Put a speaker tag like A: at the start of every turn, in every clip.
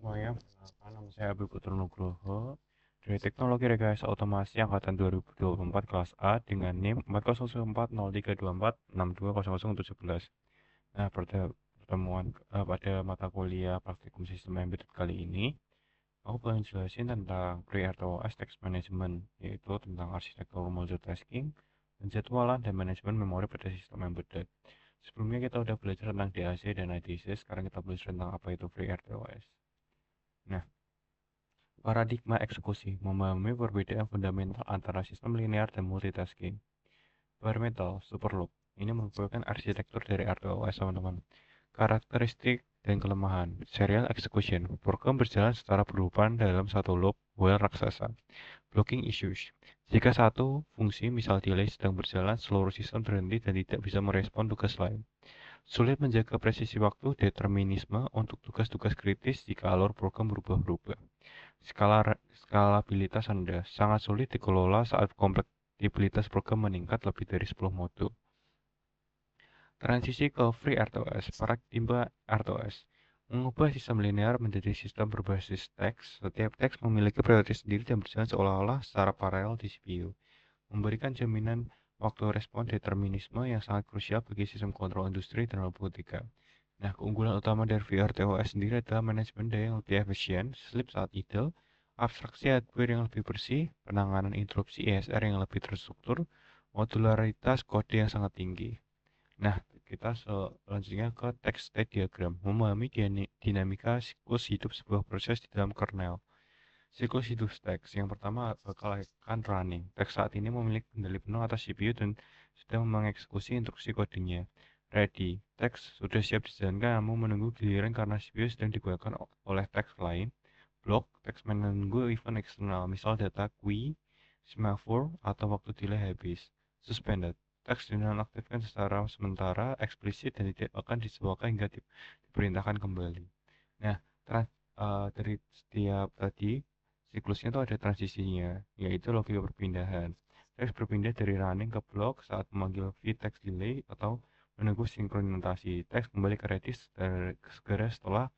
A: semuanya, perkenalkan nama saya Abi Putra Nugroho dari Teknologi Rekayasa Otomasi Angkatan 2024 kelas A dengan NIM 400103024620017. Nah, pada mata kuliah praktikum sistem embedded kali ini, aku pengen jelasin tentang Pre-RTOS Text Management, yaitu tentang arsitektur multitasking, penjadwalan dan manajemen memori pada sistem embedded. Sebelumnya kita udah belajar tentang DAC dan IDC, sekarang kita belajar tentang apa itu Pre-RTOS. Nah, paradigma eksekusi memahami perbedaan fundamental antara sistem linear dan multitasking. Bare metal, Superloop. Ini merupakan arsitektur dari RTOS, teman-teman. Karakteristik dan kelemahan. Serial execution. Program berjalan secara berurutan dalam satu loop while raksasa. Blocking issues. Jika satu fungsi, misal delay, sedang berjalan, seluruh sistem berhenti dan tidak bisa merespon tugas lain. Sulit menjaga presisi waktu, determinisme untuk tugas-tugas kritis jika alur program berubah-ubah. Skalabilitas rendah, sangat sulit dikelola saat kompatibilitas program meningkat lebih dari 10 modul. Transisi ke Free RTOS, paradigma RTOS, mengubah sistem linear menjadi sistem berbasis teks. Setiap teks memiliki prioritas sendiri dan berjalan seolah-olah secara paralel di CPU, memberikan jaminan waktu respon determinisme yang sangat krusial bagi sistem kontrol industri dan robotika. Nah, keunggulan utama dari VRTOS sendiri adalah manajemen daya yang lebih efisien, sleep saat idle, abstraksi hardware yang lebih bersih, penanganan interupsi ESR yang lebih terstruktur, modularitas kode yang sangat tinggi. Nah, kita selanjutnya ke text state diagram, memahami dinamika siklus hidup sebuah proses di dalam kernel. Siklus hidup teks, yang pertama bakal akan running. Teks saat ini memiliki kendali penuh atas CPU dan sedang mengeksekusi instruksi kodenya. Ready, teks sudah siap dijalankan namun menunggu giliran karena CPU sedang digunakan oleh teks lain. Block, teks menunggu event eksternal, misal data queue, semaphore, atau waktu delay habis. Suspended, teks dinonaktifkan secara sementara, eksplisit, dan tidak akan disesuaikan hingga diperintahkan kembali. Nah, dari setiap tadi, siklusnya itu ada transisinya, yaitu logika perpindahan. Teks berpindah dari running ke block saat memanggil vtext delay atau menunggu sinkronisasi. Teks kembali ke ready segera setelah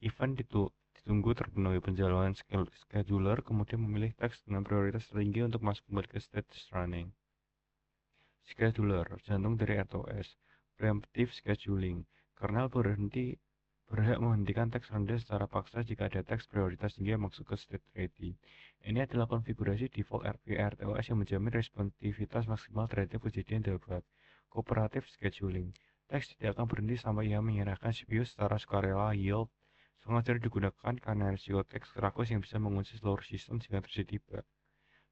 A: event ditunggu terpenuhi. Penjaluan scheduler kemudian memilih teks dengan prioritas tinggi untuk masuk kembali ke state running. Scheduler, jantung dari RTOS. Preemptive scheduling. Kernel berhak menghentikan teks rendah secara paksa jika ada teks prioritas tinggi yang masuk ke state ready. Ini adalah konfigurasi default RTOS yang menjamin responsivitas maksimal terhadap kejadian darurat. Cooperative scheduling. Teks tidak akan berhenti sampai ia menyerahkan CPU secara sukarela. Yield sengaja digunakan karena risiko teks rakus yang bisa mengunci seluruh sistem jika terjadi bug.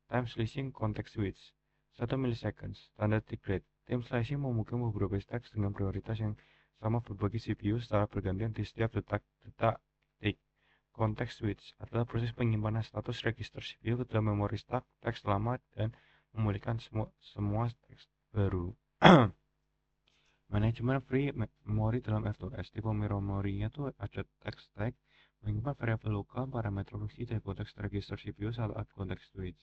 A: Time slicing context switch 1 miliseconds. Standard degrade. Time slicing memungkinkan beberapa teks dengan prioritas yang sama berbagi CPU secara bergantian di setiap detik. Context switch adalah proses penyimpanan status register CPU ke dalam memori stack teks lama dan memulihkan semua teks baru. Manajemen free memori dalam RTOS. Tipe memorinya tuh ada text tag, menyimpan variabel lokal, parameter fungsi, dan konteks register CPU saat context switch.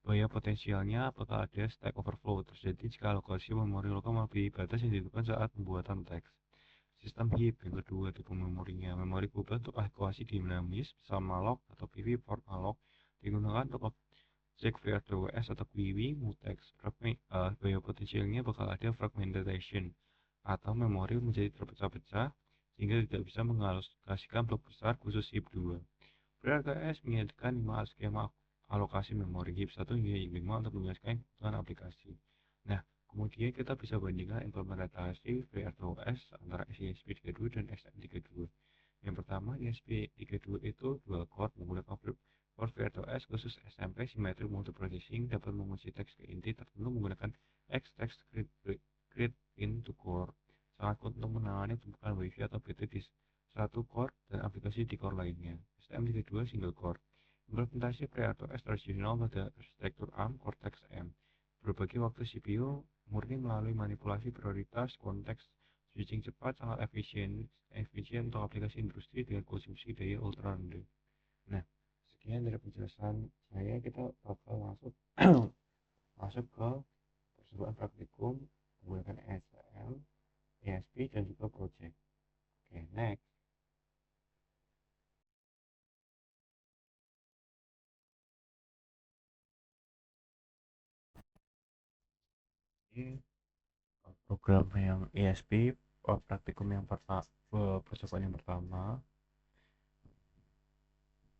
A: Bahaya potensialnya apakah ada stack overflow terjadi jika alokasi memori lokal melebihi batas yang ditentukan saat pembuatan teks. Sistem heap yang kedua, tipe memorinya. Memori global untuk alokasi dinamis, bisa malloc atau PV port malloc, digunakan untuk objek VRTOS atau QW mutex. Bahaya potensialnya bakal ada fragmentation atau memori menjadi terpecah-pecah sehingga tidak bisa mengalokasikan blok besar khusus heap 2. VRTOS menyediakan 5 skema alokasi memori heap 1 hingga heap 5 untuk menjelaskan kebutuhan aplikasi. Nah, kemudian kita bisa bandingkan implementasi VRTOS antara ESP32 dan STM32. Yang pertama, ESP32 itu dual core menggunakan core VRTOS khusus SMP Symmetric Multiprocessing dapat mengunci teks ke inti tertentu menggunakan X-Text Grid into core. Sangat kuat untuk menangani tumpukan WiFi atau BT di satu core dan aplikasi di core lainnya. STM32 single core. Implementasi FreeRTOS tradisional pada arsitektur ARM Cortex-M. Berbagi waktu CPU murni melalui manipulasi prioritas konteks switching cepat sangat efisien untuk aplikasi industri dengan konsumsi daya ultra rendah. Nah, sekian dari penjelasan saya. Kita bakal masuk ke percobaan praktikum menggunakan STM, ESP, dan juga project. Oke, next. Ini program yang ESP, praktikum yang pertama, percobaan yang pertama.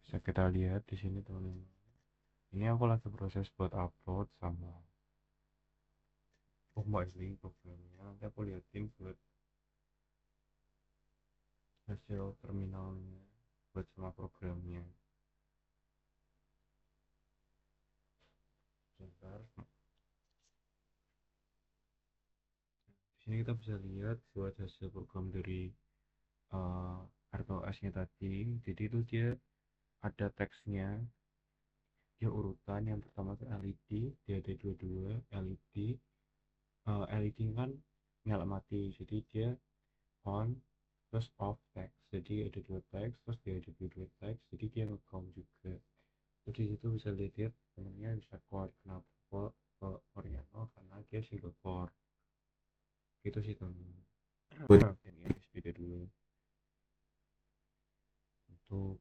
A: Bisa kita lihat di sini teman-teman. Ini aku lagi proses buat upload sama mbak ini programnya. Nanti aku liatin buat hasil terminalnya, buat sama programnya. Sebentar. Di sini kita bisa lihat buat hasil program dari RTOS-nya tadi. Jadi itu dia ada teksnya, dia urutan. Yang pertama itu LED, dia ada dua-dua LED. LED kan nyala mati, jadi dia on terus off text, jadi ada dua teks, terus dia ada dua teks, jadi dia nge-count juga. Jadi itu bisa lihat temennya bisa core. Kenapa core-nya 0? Karena dia single core gitu sih temen. Ini beda dulu untuk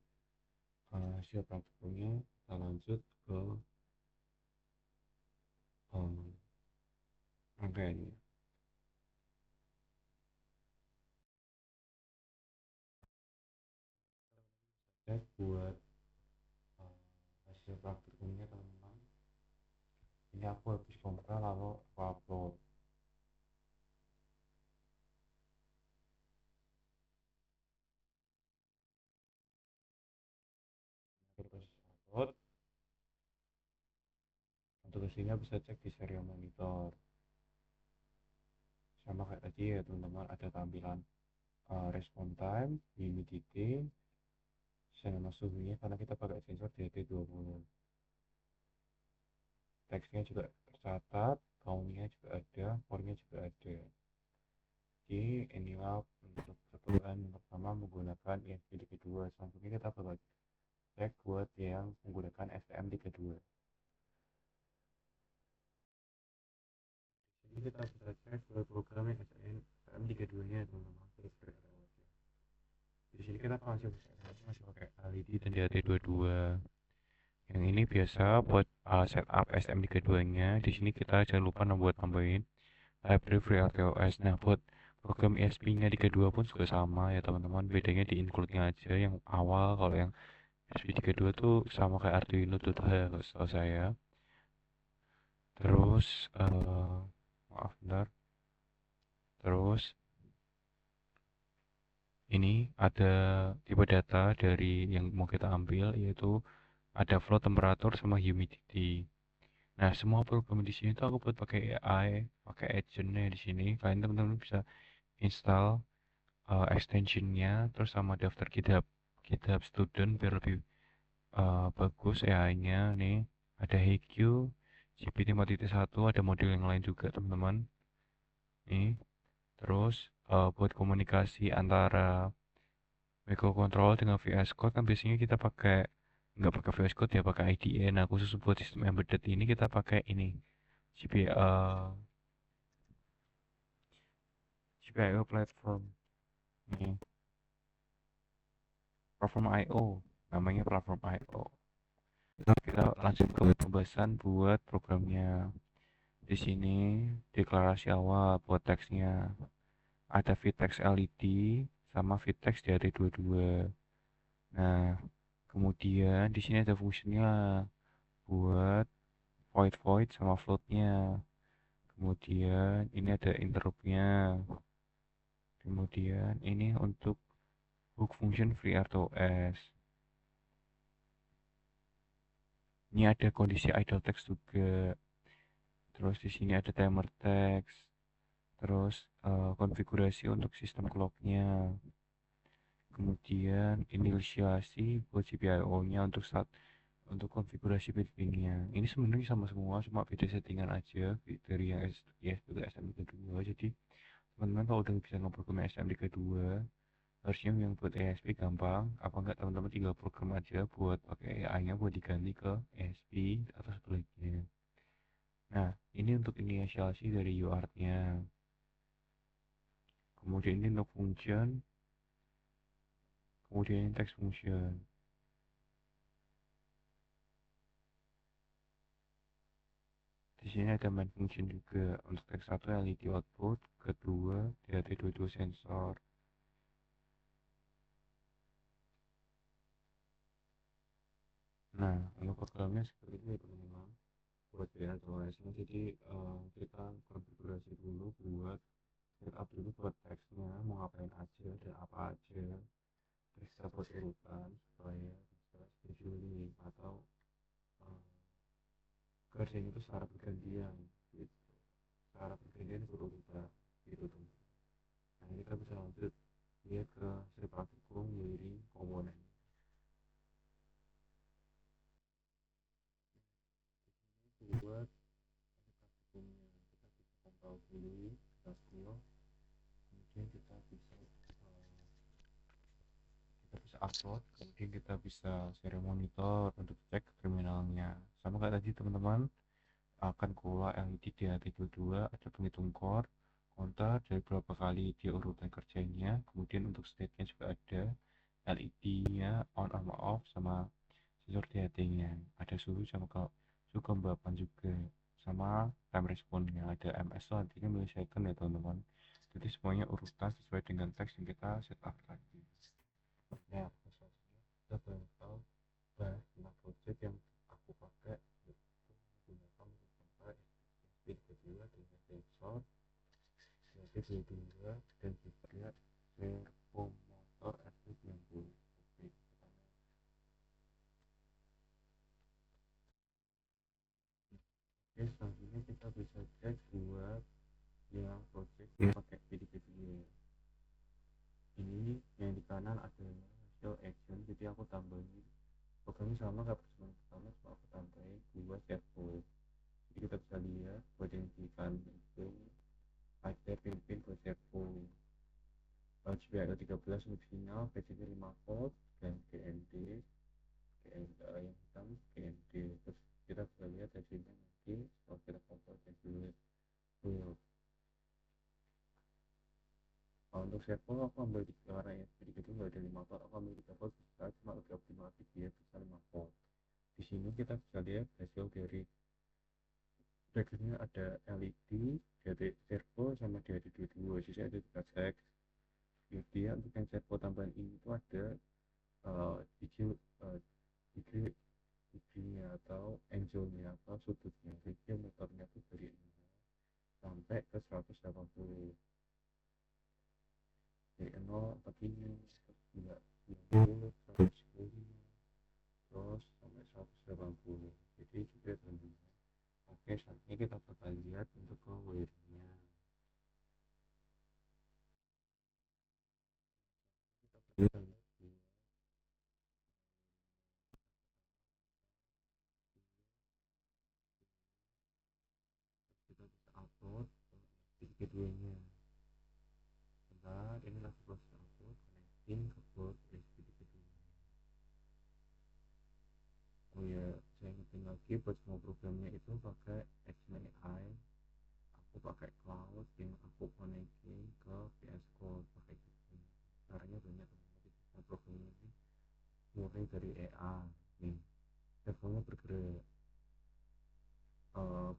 A: hasil praktikumnya. Kita lanjut ke rangkaiannya. Saya buat hasil praktikumnya teman-teman. Ini aku habis kompil lalu aku upload. Terus upload. Untuk hasilnya bisa cek di serial monitor. Sama kayak tadi ya teman-teman, ada tampilan respon time, humidity, sama suhunya karena kita pakai sensor DT20. Teksnya juga tercatat, countnya juga ada, core-nya juga ada. Jadi inilah untuk percobaan yang pertama menggunakan ESP32. Selanjutnya kita bakal cek buat yang menggunakan STM32. Jadi kita bisa cek buat program yang STM32 nya teman-teman. Di sini kita masih pakai LED dan DT22. Yang ini biasa buat setup STM32 nya. Di sini kita jangan lupa buat tambahin library FreeRTOS. Nah, buat program ESP-nya di kedua pun juga sama ya teman-teman. Bedanya di include-nya aja yang awal. Kalau yang ESP di kedua tuh sama kayak Arduino tuh kalau setahu saya. Terus maaf bentar. Terus ini ada tipe data dari yang mau kita ambil, yaitu ada flow temperatur sama humidity. Nah, semua program di sini tuh aku buat pakai AI, pakai agentnya di sini. Kalian teman-teman bisa install extensionnya, terus sama daftar GitHub, GitHub student biar lebih bagus AI-nya nih. Ada HiQ, GPT-4.1, ada model yang lain juga teman-teman. Nih, terus buat komunikasi antara microcontroller dengan VS Code kan biasanya kita pakai nggak pakai VS Code ya, pakai IDE. Nah, khusus buat sistem embedded ini kita pakai ini GPIO platform. Ini platform IO, namanya platform IO. Kita langsung ke pembahasan buat programnya. Di sini deklarasi awal buat teksnya. Ada Vitex LED sama Vitex DAT22. Nah, kemudian di sini ada fungsinya buat void sama floatnya. Kemudian ini ada interruptnya. Kemudian ini untuk hook function FreeRTOS. Ini ada kondisi idle text juga. Terus di sini ada timer text. Terus konfigurasi untuk sistem clocknya. Kemudian inisiasi buat GPIO-nya untuk konfigurasi pin-pinnya. Ini sebenarnya sama semua, cuma beda settingan aja dari yang ESP ke STM32. Jadi teman-teman kalau udah bisa ngeprogram STM32, harusnya yang buat ESP gampang. Apa enggak teman-teman tinggal program aja buat pakai AI-nya buat diganti ke ESP atau sebaliknya. Nah, ini untuk inisiasi dari UART-nya. Kemudian ini untuk function, kemudian ini text function. Di sini ada main function juga. Untuk teks 1 LED output, kedua DHT22 sensor. Nah, untuk programnya seperti itu ya teman-teman. Buat RTOS-nya, jadi kita konfigurasi dulu buat setup dulu buat teksnya mau ngapain aja dan apa aja, terus kita buat urutan supaya bisa scheduling atau uh, kerjanya itu secara bergantian gitu, secara bergantian berurutan gitu teman. Nah ini kita bisa lanjut lihat ke script praktikum dari komponen buat praktikumnya. Kita bisa compile dulu, kita scroll, kemudian kita bisa upload, kemudian kita bisa share monitor untuk cek terminalnya. Sama kayak tadi teman-teman, akan keluar LED DHT22, ada penghitung core, counter dari berapa kali dia urutan kerjanya, kemudian untuk state-nya juga ada LED-nya on sama off, sama sensor DHT-nya, ada suhu sama suhu kelembapan juga, sama time response-nya ada ms, itu artinya millisecond ya teman-teman. Jadi semuanya urutan sesuai dengan teks yang kita setup tadi. Ya, kita bakal bahas tentang project yang aku pakai, yaitu menggunakan beberapa speed kedua dengan sensor DHT22 dan juga servo motor SP90. Oke, selanjutnya kita bisa cek buat yang project yang pakai PDBDA. Ini yang di kanan adalah hasil action, jadi aku tambahin programnya sama kayak pertemuan pertama, cuma aku tambahin dua servo. Jadi kita bisa lihat buat yang di kanan itu ada pin-pin buat servo GPIO 13 untuk sinyal, PCB 5 volt dan GND, yang hitam GND. Terus kita bisa lihat hasilnya nanti setelah kita compile dan dulu. Untuk servo aku ambil di karena ya sedikit itu nggak ada 5 volt, aku ambil 3 volt bisa, cuma lebih optimalnya dia bisa 5 volt. Di sini kita bisa lihat hasil dari backgroundnya ada LED, dari servo sama dari dua sisi ada 3 sek. Kemudian untuk yang servo tambahan ini itu ada hijau, giginya atau angle-nya atau sudutnya, jadi motornya itu dari 0 sampai ke 180, dari 0 begini, 90, 110, terus sampai 180, jadi juga tentunya. Oke, saatnya kita bakal lihat untuk ke wire-nya. Kita bisa lihat kita bisa upload di keduanya. Bentar, ini lagi proses upload, connecting ke board USB kedua. Oh ya, saya ingetin lagi buat semua programnya itu pakai XMAI. Aku pakai cloud yang aku connecting ke VS Code pakai gitu. Caranya banyak teman-teman. Semua programnya ini murni dari AI nih. Servernya bergerak.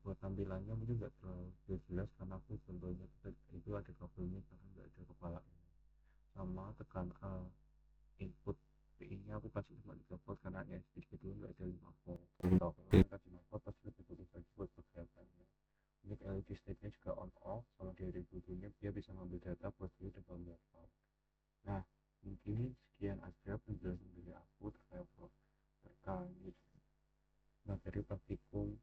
A: Buat tampilannya mungkin nggak terlalu jelas karena aku contohnya itu ada kabelnya karena nggak ada kepalanya. Sama tekan input PI nya aku kasih cuma 3 volt karena ya sedikit dulu nggak ada 5 volt. Kalau kasih 5 volt pasti lebih bagus lagi buat pergerakannya. Ini LED state nya juga on off, sama dari butuhnya dia bisa ngambil data buat dia dan gambar. Nah, mungkin sekian aja penjelasan dari aku terkait materi praktikum